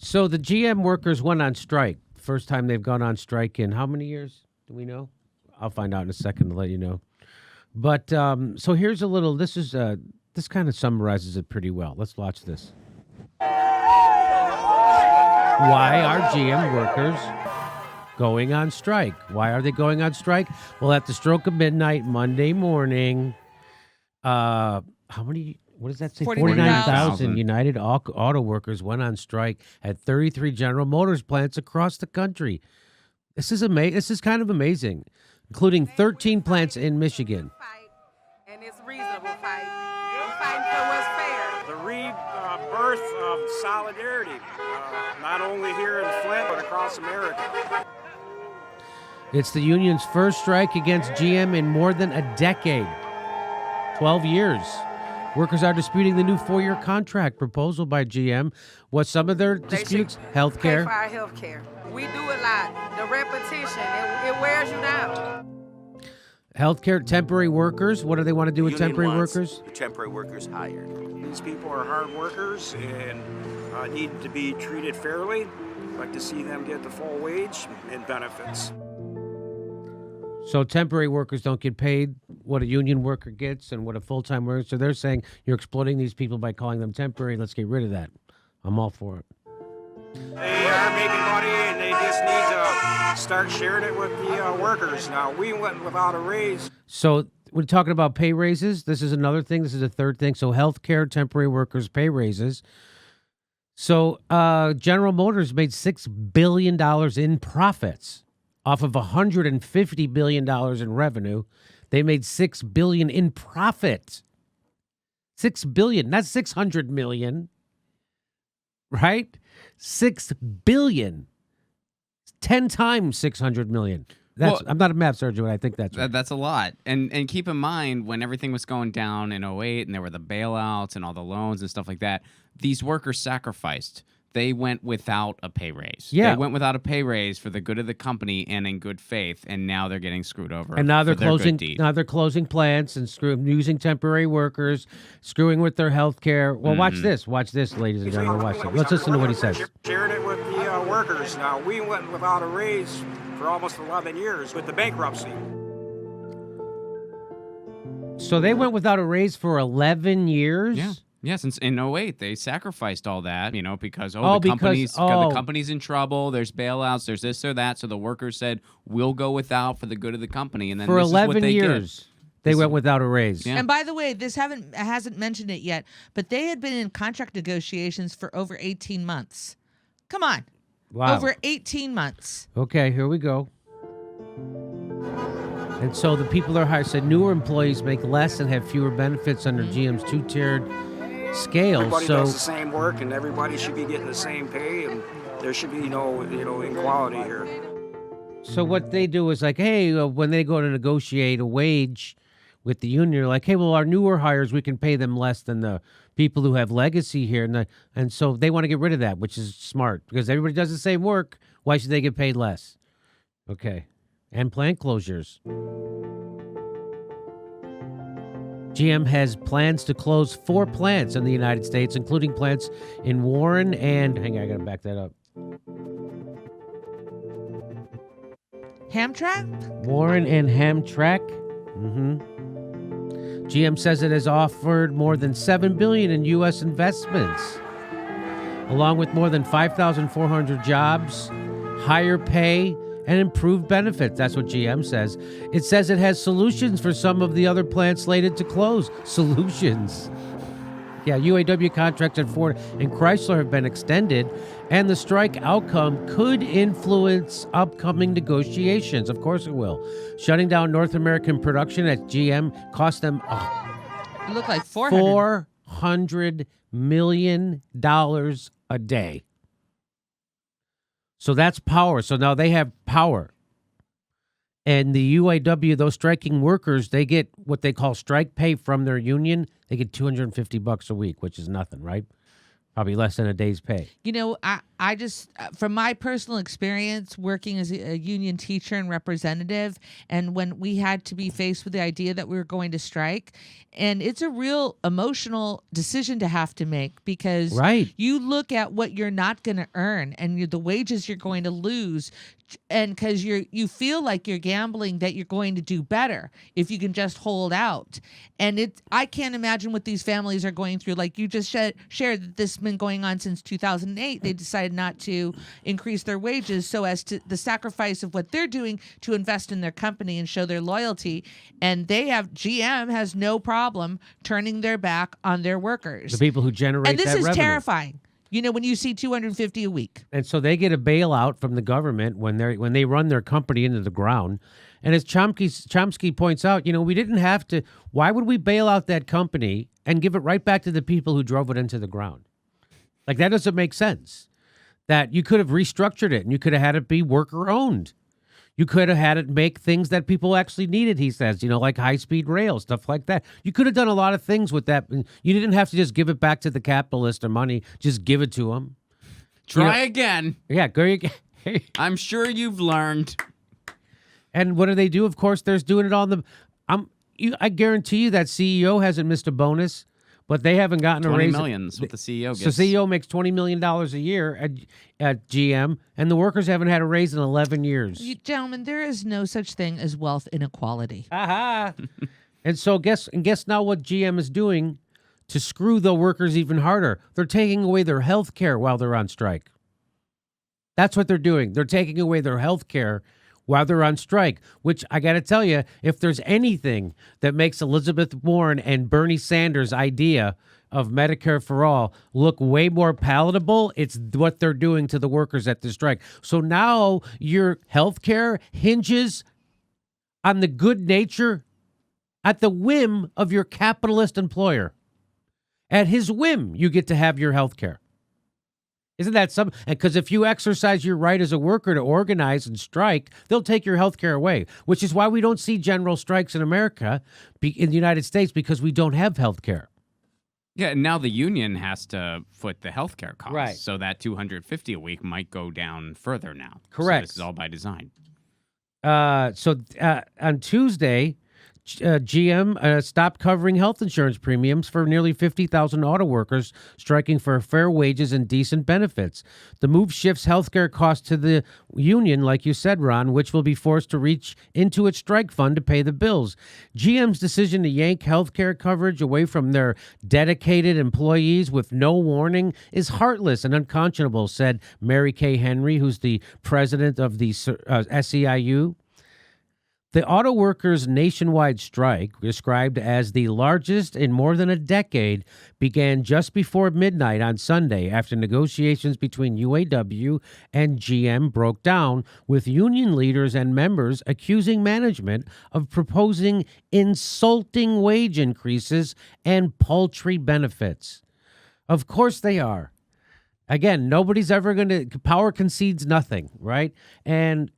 So the GM workers went on strike. First time they've gone on strike in how many years? Do we know? I'll find out in a second to let you know. But so here's a little. This kind of summarizes it pretty well. Let's watch this. Why are GM workers going on strike? Why are they going on strike? Well, at the stroke of midnight Monday morning, how many? What does that say? 49,000 United Auto Workers went on strike at 33 General Motors plants across the country. This is amazing. This is kind of amazing, including 13 plants in Michigan. And it's reasonable fight. We're fighting for what's fair. The rebirth of solidarity, not only here in Flint, but across America. It's the union's first strike against GM in more than a decade, 12 years. Workers are disputing the new 4-year contract proposal by GM. What some of their disputes? Health care. Pay for our health care. We do a lot. The repetition, it wears you down. Healthcare, temporary workers. What do they want to do with temporary workers? Temporary workers hired. These people are hard workers and need to be treated fairly. I'd like to see them get the full wage and benefits. So temporary workers don't get paid what a union worker gets and what a full-time worker. So they're saying you're exploiting these people by calling them temporary. Let's get rid of that. I'm all for it. They are making money and they just need to start sharing it with the workers. Now, we went without a raise. So we're talking about pay raises. This is another thing. This is a third thing. So healthcare, temporary workers, pay raises. So General Motors made $6 billion in profits off of $150 billion in revenue. They made $6 billion in profit. $6 billion, not $600 million, right? $6 billion, 10 times $600 million. I'm not a math surgeon, but I think that's right. That's a lot. And keep in mind, when everything was going down in '08 and there were the bailouts and all the loans and stuff like that, these workers sacrificed. They went without a pay raise. Yeah. They went without a pay raise for the good of the company and in good faith, and now they're getting screwed over. And now they're for their closing. good deed. Now they're closing plants and using temporary workers, screwing with their health care. Well, watch this. Watch this, ladies and gentlemen. Watch this. Let's listen to what he says. Sharing it with the workers. Now, we went without a raise for almost 11 years with the bankruptcy. So they went without a raise for 11 years? Yeah. Yeah, since in '08, they sacrificed all that, because the company's in trouble, there's bailouts, there's this or that, so the workers said, we'll go without for the good of the company. And then for this 11 is what they years, they went without a raise. Yeah. And by the way, this hasn't mentioned it yet, but they had been in contract negotiations for over 18 months. Come on. Wow. Over 18 months. Okay, here we go. And so the people are hired said newer employees make less and have fewer benefits under GM's two-tiered scale. Everybody does the same work, and everybody should be getting the same pay, and there should be no inequality here. So what they do is like, hey, when they go to negotiate a wage with the union, they're like, hey, well, our newer hires, we can pay them less than the people who have legacy here. And so they want to get rid of that, which is smart because everybody does the same work. Why should they get paid less? Okay. And plant closures. GM has plans to close 4 plants in the United States, including plants in Warren and... Hang on, I got to back that up. Hamtramck? Warren and Hamtramck. GM says it has offered more than $7 billion in U.S. investments, along with more than 5,400 jobs, higher pay, and improved benefits. That's what GM says. It says it has solutions for some of the other plants slated to close. Solutions. Yeah, UAW contracts at Ford and Chrysler have been extended, and the strike outcome could influence upcoming negotiations. Of course it will. Shutting down North American production at GM cost them It looked like $400 million a day. So that's power. So now they have power. And the UAW, those striking workers, they get what they call strike pay from their union. They get $250 a week, which is nothing, right? Probably less than a day's pay. You know, I just, from my personal experience working as a union teacher and representative, and when we had to be faced with the idea that we were going to strike, and it's a real emotional decision to have to make, because Right. you look at what you're not going to earn and the wages you're going to lose, and because you feel like you're gambling that you're going to do better if you can just hold out. And I can't imagine what these families are going through. Like you just shared that this has been going on since 2008. They decided not to increase their wages so as to the sacrifice of what they're doing to invest in their company and show their loyalty. And GM has no problem turning their back on their workers. The people who generate and this that is revenue. terrifying. You know, when you see $250 a week. And so they get a bailout from the government when they run their company into the ground. And as Chomsky points out, we didn't have to. Why would we bail out that company and give it right back to the people who drove it into the ground? Like, that doesn't make sense. That you could have restructured it and you could have had it be worker owned. You could have had it make things that people actually needed, he says, like high-speed rail, stuff like that. You could have done a lot of things with that. You didn't have to just give it back to the capitalist or money. Just give it to them. Try again. Yeah, go again. I'm sure you've learned. And what do they do? Of course, they're doing it on the... I guarantee you that CEO hasn't missed a bonus, but they haven't gotten a raise. $20 million is what the CEO gets. So CEO makes $20 million a year at GM, and the workers haven't had a raise in 11 years. Gentlemen, there is no such thing as wealth inequality. Aha! And so guess now what GM is doing to screw the workers even harder. They're taking away their health care while they're on strike. That's what they're doing. They're taking away their health care while they're on strike, which I got to tell you, if there's anything that makes Elizabeth Warren and Bernie Sanders' idea of Medicare for all look way more palatable, it's what they're doing to the workers at the strike. So now your health care hinges on the good nature, at the whim of your capitalist employer. At his whim, you get to have your health care. Isn't that something? Because if you exercise your right as a worker to organize and strike, they'll take your health care away, which is why we don't see general strikes in America, in the United States, because we don't have health care. Yeah, and now the union has to foot the health care costs. Right. So that $250 a week might go down further now. Correct. So this is all by design. So on Tuesday, GM stopped covering health insurance premiums for nearly 50,000 auto workers striking for fair wages and decent benefits. The move shifts healthcare costs to the union, like you said, Ron, which will be forced to reach into its strike fund to pay the bills. GM's decision to yank healthcare coverage away from their dedicated employees with no warning is heartless and unconscionable, said Mary Kay Henry, who's the president of the SEIU. The auto workers' nationwide strike, described as the largest in more than a decade, began just before midnight on Sunday after negotiations between UAW and GM broke down, with union leaders and members accusing management of proposing insulting wage increases and paltry benefits. Of course they are. Again, nobody's ever going to... Power concedes nothing, right? And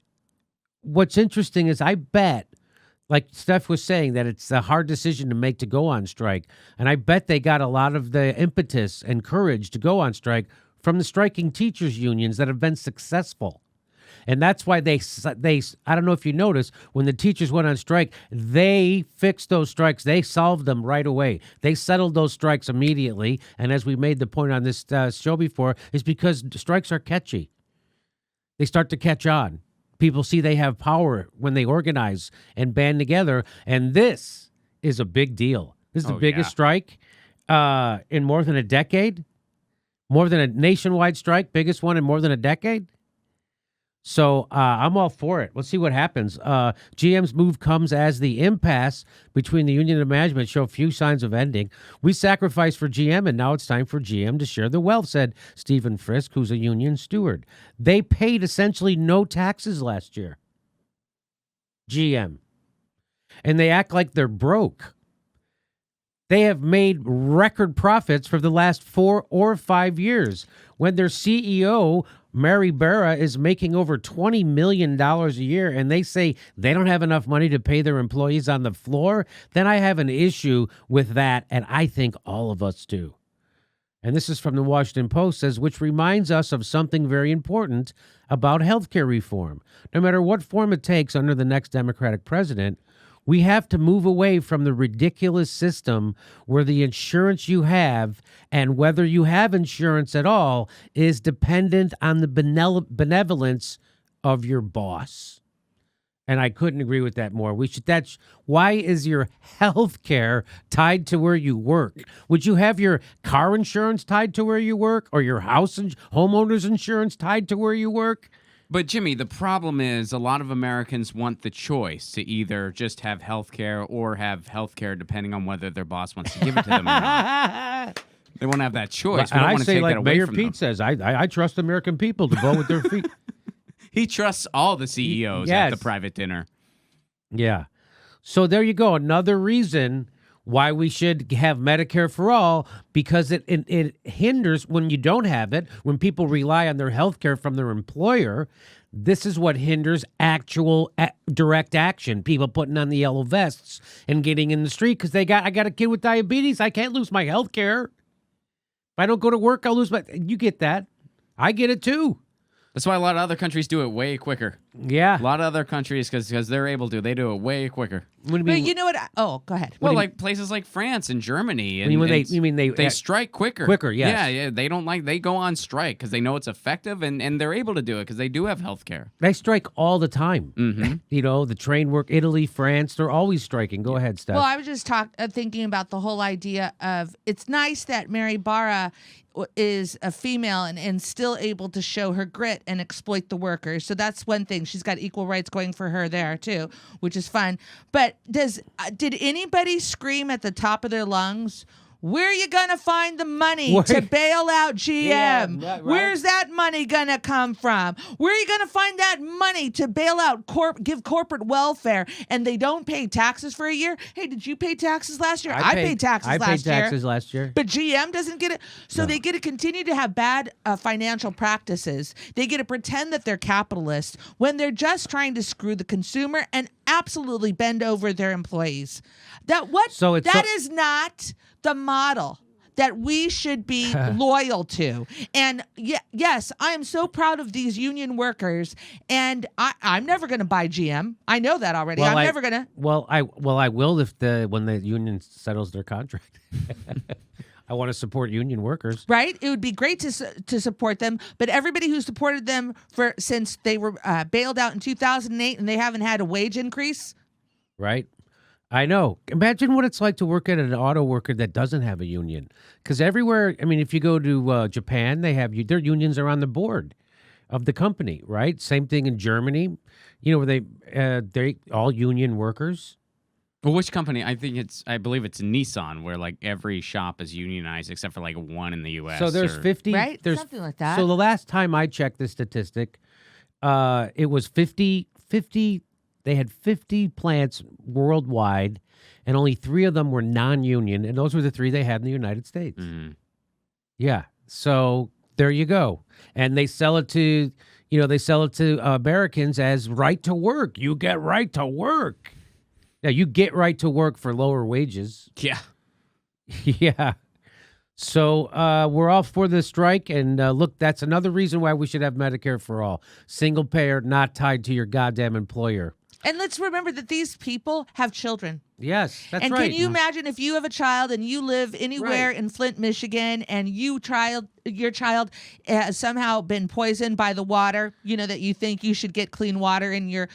what's interesting is I bet, like Steph was saying, that it's a hard decision to make to go on strike. And I bet they got a lot of the impetus and courage to go on strike from the striking teachers unions that have been successful. And that's why they I don't know if you noticed, when the teachers went on strike, they fixed those strikes. They solved them right away. They settled those strikes immediately. And as we made the point on this show before, is because strikes are catchy. They start to catch on. People see they have power when they organize and band together, and this is a big deal. This is the biggest strike in more than a decade, more than a nationwide strike, biggest one in more than a decade. So I'm all for it. Let's see what happens. GM's move comes as the impasse between the union and management show few signs of ending. We sacrificed for GM, and now it's time for GM to share the wealth, said Stephen Frisk, who's a union steward. They paid essentially no taxes last year. GM. And they act like they're broke. They have made record profits for the last 4 or 5 years. When their CEO, Mary Barra, is making over $20 million a year, and they say they don't have enough money to pay their employees on the floor, then I have an issue with that, and I think all of us do. and this is from the Washington Post, says, which reminds us of something very important about healthcare reform. No matter what form it takes under the next Democratic president, we have to move away from the ridiculous system where the insurance you have and whether you have insurance at all is dependent on the benevolence of your boss. And I couldn't agree with that more. Why is your health care tied to where you work? Would you have your car insurance tied to where you work, or your house and homeowner's insurance tied to where you work? But Jimmy, the problem is a lot of Americans want the choice to either just have health care or have health care depending on whether their boss wants to give it to them or not. They want to have that choice. We don't want to take that away Mayor from Pete them. says, I trust American people to vote with their feet. He trusts all the CEOs at the private dinner. Yeah. So there you go. Another reason why we should have Medicare for all, because it hinders when you don't have it, when people rely on their health care from their employer. This is what hinders actual direct action. People putting on the yellow vests and getting in the street because I got a kid with diabetes. I can't lose my health care. If I don't go to work, I'll lose my... You get that. I get it too. That's why a lot of other countries do it way quicker. Yeah. A lot of other countries, because they're able to, they do it way quicker. But you know what? Go ahead. Well, like places like France and Germany. And, they strike quicker. Quicker, yes. Yeah, they go on strike because they know it's effective and they're able to do it because they do have health care. They strike all the time. Mm-hmm. The train work, Italy, France, they're always striking. Go ahead, Steph. Well, I was just thinking about the whole idea of it's nice that Mary Barra is a female and still able to show her grit and exploit the workers. So that's one thing. She's got equal rights going for her there too, which is fun. But did anybody scream at the top of their lungs, where are you going to find the money to bail out GM? Yeah, right. Where's that money going to come from? Where are you going to find that money to bail out, give corporate welfare, and they don't pay taxes for a year? Hey, did you pay taxes last year? I paid taxes last year. But GM doesn't get it. So they get to continue to have bad financial practices. They get to pretend that they're capitalists when they're just trying to screw the consumer and absolutely bend over their employees. That is not the model that we should be loyal to. And yes, I am so proud of these union workers, and I'm never going to buy GM. I know that already. I'm never going to. Well, I will when the union settles their contract. I want to support union workers. Right? It would be great to support them, but everybody who supported them since they were bailed out in 2008 and they haven't had a wage increase. Right. I know. Imagine what it's like to work at an auto worker that doesn't have a union. Because everywhere, if you go to Japan, their unions are on the board of the company, right? Same thing in Germany, where they all union workers. Well, which company? I believe it's Nissan, where like every shop is unionized except for like one in the U.S. So there's 50, right? Something like that. So the last time I checked the statistic, it was 50. They had 50 plants worldwide, and only 3 of them were non-union, and those were the 3 they had in the United States. Mm-hmm. Yeah. So there you go, and they sell it to, Americans as right to work. You get right to work. Yeah, you get right to work for lower wages. Yeah. Yeah. So we're all for the strike, and look, that's another reason why we should have Medicare for all. Single payer, not tied to your goddamn employer. And let's remember that these people have children. Yes, that's and right. And can you imagine if you have a child and you live anywhere in Flint, Michigan, and your child has somehow been poisoned by the water, that you think you should get clean water in your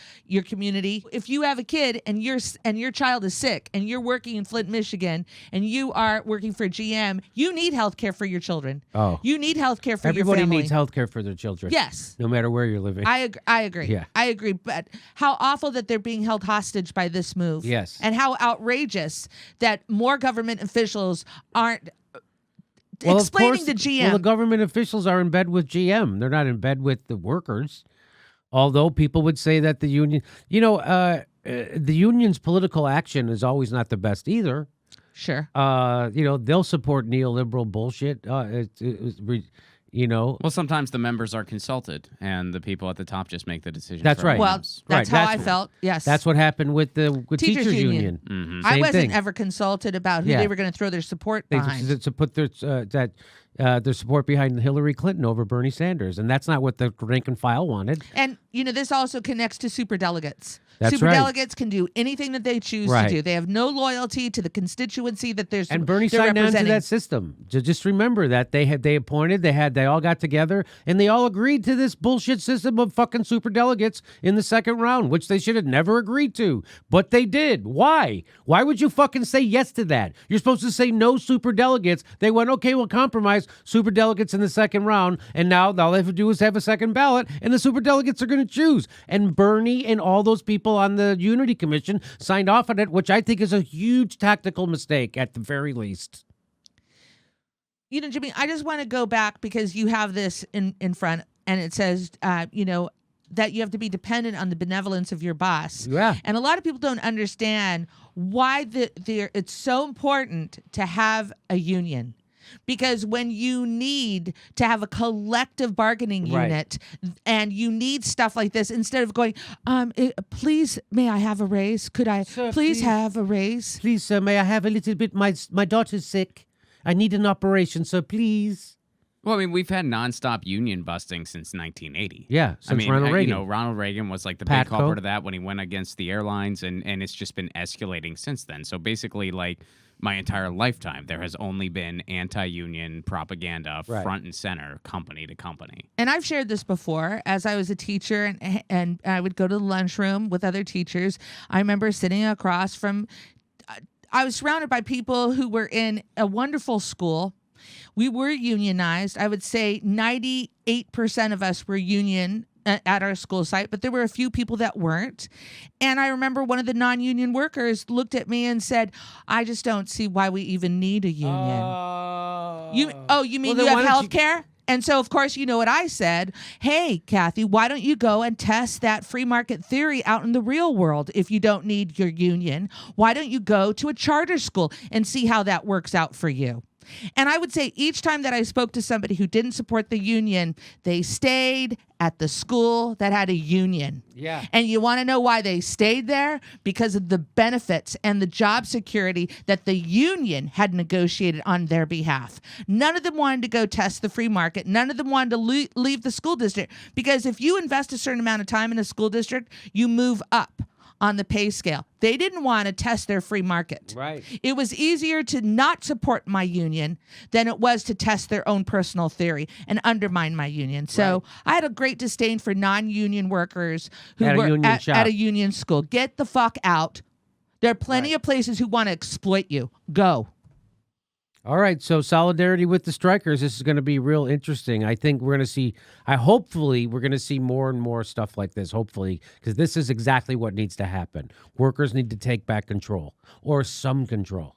community. If you have a kid and your child is sick and you're working in Flint, Michigan, and you are working for GM, you need health care for your children. Oh. You need health care for your family. family. Everybody needs health care for their children. Yes. No matter where you're living. I agree. Yeah. I agree. But how awful that they're being held hostage by this move. Yes. And how outrageous that more government officials aren't explaining to GM. Well, the government officials are in bed with GM. They're not in bed with the workers. Although people would say that the union, the union's political action is always not the best either. Sure. They'll support neoliberal bullshit. Well, sometimes the members are consulted, and the people at the top just make the decision. That's right. Well, that's how I felt. Yes. That's what happened with the teachers union. Mm-hmm. I wasn't ever consulted about who they were going to throw their support behind. To put their their support behind Hillary Clinton over Bernie Sanders. And that's not what the rank and file wanted. And, this also connects to superdelegates. That's right. Superdelegates can do anything that they choose Right. to do. They have no loyalty to the constituency that they're And Bernie they're signed on to representing. that system. Just remember that they all got together and they all agreed to this bullshit system of fucking superdelegates in the second round, which they should have never agreed to. But they did. Why? Why would you fucking say yes to that? You're supposed to say no superdelegates. They went, okay, we'll compromise superdelegates in the second round, and now all they have to do is have a second ballot, and the superdelegates are going to choose. And Bernie and all those people on the Unity Commission signed off on it, which I think is a huge tactical mistake at the very least. Jimmy, I just want to go back because you have this in front, and it says, that you have to be dependent on the benevolence of your boss. Yeah. And a lot of people don't understand why it's so important to have a union. Because when you need to have a collective bargaining Right. unit and you need stuff like this, instead of going, please, may I have a raise? Could I Sir, please please. have a raise? Please, sir, may I have a little bit? My daughter's sick. I need an operation, sir, please. Well, I mean, we've had nonstop union busting since 1980. Yeah, since Ronald Reagan. Ronald Reagan was like the Patco. big culprit of that when he went against the airlines, and it's just been escalating since then. So basically, like, my entire lifetime, there has only been anti-union propaganda Right. front and center, company to company. And I've shared this before. As I was a teacher and I would go to the lunchroom with other teachers, I remember sitting across from, I was surrounded by people who were in a wonderful school. We were unionized. I would say 98% of us were union at our school site, but there were a few people that weren't. And I remember one of the non-union workers looked at me and said, I just don't see why we even need a union. You mean Well, you then have why don't health you- care? And so, of course, you know what I said? Hey, Kathy, why don't you go and test that free market theory out in the real world if you don't need your union? Why don't you go to a charter school and see how that works out for you? And I would say each time that I spoke to somebody who didn't support the union, they stayed at the school that had a union. Yeah. And you want to know why they stayed there? Because of the benefits and the job security that the union had negotiated on their behalf. None of them wanted to go test the free market. None of them wanted to leave the school district. Because if you invest a certain amount of time in a school district, you move up on the pay scale. They didn't want to test their free market. Right. It was easier to not support my union than it was to test their own personal theory and undermine my union. So I had a great disdain for non-union workers who At a were union shop. at a union school. Get the fuck out. There are plenty of places who want to exploit you. Go. All right, so solidarity with the strikers. This is going to be real interesting. I think we're going to see, hopefully, we're going to see more and more stuff like this, hopefully, because this is exactly what needs to happen. Workers need to take back control, or some control.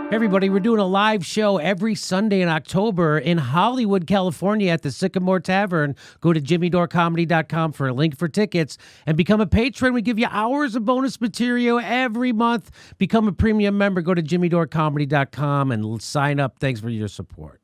Hey everybody, we're doing a live show every Sunday in October in Hollywood, California at the Sycamore Tavern. Go to jimmydorcomedy.com for a link for tickets and become a patron. We give you hours of bonus material every month. Become a premium member. Go to jimmydorcomedy.com and sign up. Thanks for your support.